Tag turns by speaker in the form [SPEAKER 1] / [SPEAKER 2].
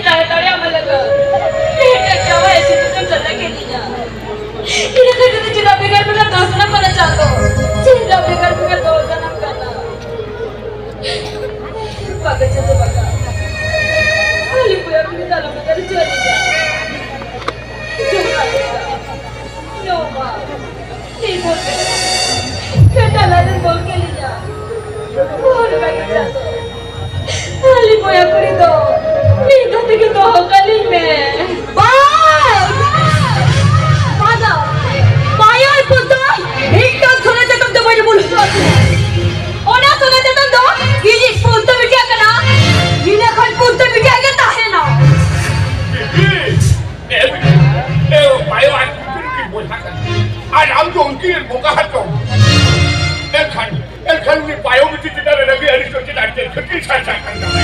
[SPEAKER 1] tare आम्हाला केव्हा यायची तुझ्या सल्ला केली ना इने कधी तुझा बिगाड़ तुला दोस्त ना पना चाहतो चिंता बिगाड़ तुझा दोस्त ना करना बघायचं तो बघा खाली पुया कुणी झालं बिगाड़ चोरी जा नो मा ठीक होते बेटाला ने बोल केली जा बोल बघायचं खाली पुया कुणी दो मी तो की तो कली में
[SPEAKER 2] El kan ni payo mesti kita ada lagi hari tu kita ada. Kita